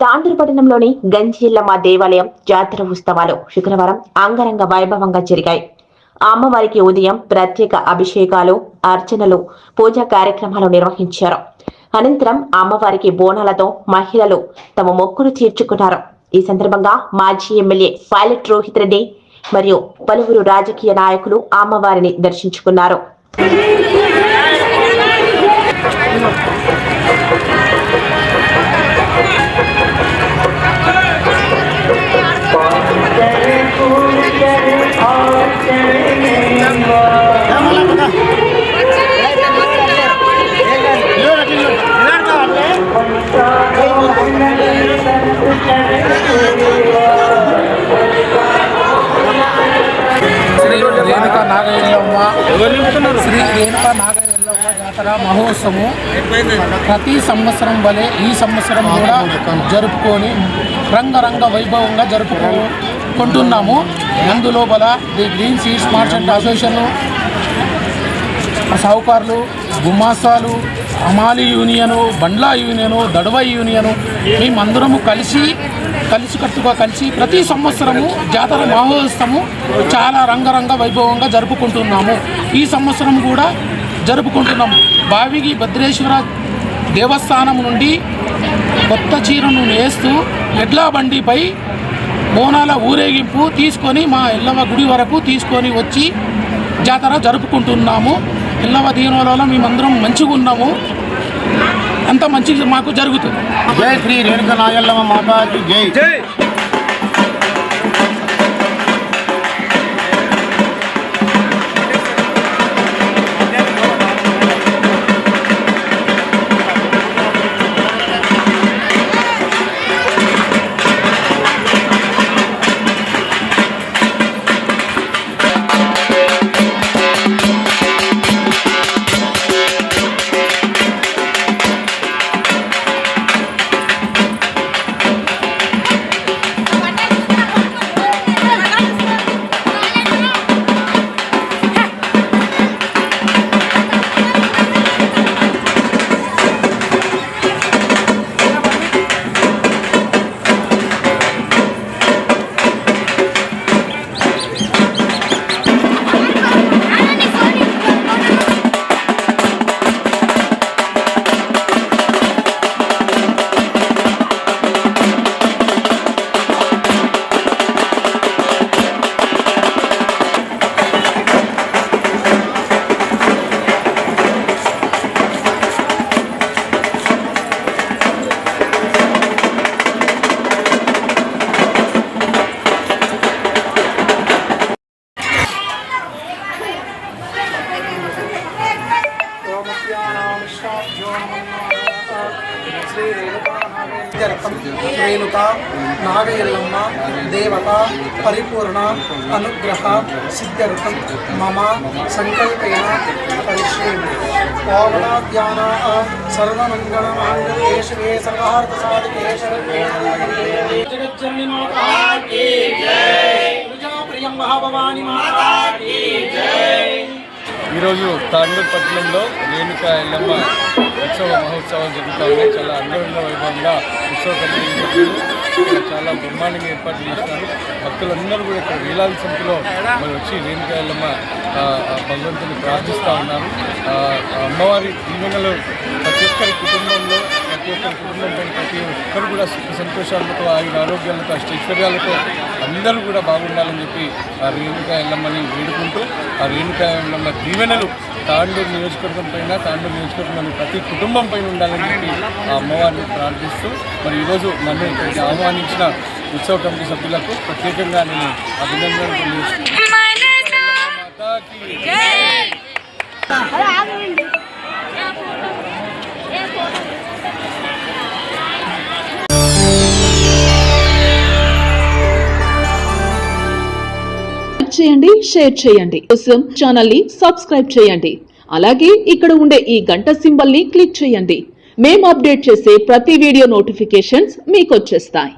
తాండూరు పట్టణంలోని గంజియల్లమ్మ దేవాలయం జాతర ఉత్సవాలు శుక్రవారం అంగరంగ వైభవంగా జరిగాయి. అమ్మవారికి ఉదయం ప్రత్యేక అభిషేకాలు, అర్చనలు, పూజా కార్యక్రమాలు నిర్వహించారు. అనంతరం అమ్మవారికి బోనాలతో మహిళలు తమ మొక్కులు తీర్చుకున్నారు. ఈ సందర్భంగా మాజీ ఎమ్మెల్యే పైలట్ రోహిత్ రెడ్డి మరియు పలువురు రాజకీయ నాయకులు అమ్మవారిని దర్శించుకున్నారు. శ్రీ రేణుకా నాగయల్లమ్మ జాతర మహోత్సవం ప్రతి సంవత్సరం వలె ఈ సంవత్సరం కూడా జరుపుకొని రంగరంగ వైభవంగా జరుపుకుంటున్నాము. అందులోపల the green seeds merchant association, సాహుకారులు, గుమాసాలు, అమాలి యూనియను, బండ్లా యూనియను, దడవై యూనియను మేమందరము కలిసికట్టుగా కలిసి ప్రతి సంవత్సరము జాతర మహోత్సవము చాలా రంగరంగ వైభవంగా జరుపుకుంటున్నాము. ఈ సంవత్సరం కూడా జరుపుకుంటున్నాము. బావిగి భద్రేశ్వర దేవస్థానం నుండి కొత్త చీరను నేస్తూ ఎడ్ల బండిపై బోనాల ఊరేగింపు తీసుకొని మా ఎల్లమ్మ గుడి వరకు తీసుకొని వచ్చి జాతర జరుపుకుంటున్నాము. ఎల్లమ్మ దీనివల్ల మేమందరం మంచిగా ఉన్నాము. అంత మంచిగా మాకు జరుగుతుంది. జై శ్రీ రేణుకా నాగయల్లమ్మ మాతాకి జై. జై. రేణుకా నాగయల్లమ్మ దేవత పరిపూర్ణ అనుగ్రహ సిద్ధ్యర్థం మమ సంకల్పేన పరిశ్రమ పావనాధ్యాన సర్వమంగళమాంగళ్యే శివే సర్వార్థసాధికే శరణ్యే జగజ్జనని మాతా కీ జై. ప్రజాప్రియం మహాభవాని మాతా కీ జై. ఈరోజు తాండూరు పట్టణంలో రేణుకా ఎల్లమ్మ ఉత్సవ మహోత్సవాలు జరుగుతూ ఉన్నాయి. చాలా అంగరంగ వైభవంగా ఉత్సవ కమిటీ చాలా బ్రహ్మాండంగా ఏర్పాట్లు చేస్తున్నారు. భక్తులందరూ కూడా ఇక్కడ వేలాది సంఖ్యలో మరి వచ్చి రేణుకా ఎల్లమ్మ భగవంతుని ప్రార్థిస్తూ ఉన్నారు. అమ్మవారి దీవెనలు ప్రతి ఒక్కరి కుటుంబంలో ప్రతి ఒక్కరు కూడా సుఖ సంతోషాలతో ఆయుర ఆరోగ్యాలతో అష్టైశ్వర్యాలతో అందరూ కూడా బాగుండాలని చెప్పి ఆ రేణుకా ఎల్లమ్మని వేడుకుంటూ ఆ రేణుకా ఎల్లమ్మ దీవెనలు తాండూరు నియోజకవర్గం పైన తాండూరు నియోజకవర్గంలోని ప్రతి కుటుంబం పైన ఉండాలని చెప్పి ఆ అమ్మవారిని ప్రార్థిస్తూ మరి ఈరోజు నన్ను ఇక్కడికి ఆహ్వానించిన ఉత్సవ కమిటీ సభ్యులకు ప్రత్యేకంగా నేను అభినందనలు తెలియజేస్తున్నాను. చేయండి, షేర్ చేయండి. కోసం ఛానల్ ని సబ్స్క్రైబ్ చేయండి. అలాగే ఇక్కడ ఉండే ఈ గంట సింబల్ ని క్లిక్ చేయండి. మేము అప్డేట్ చేసే ప్రతి వీడియో నోటిఫికేషన్స్ మీకు వచ్చేస్తాయి.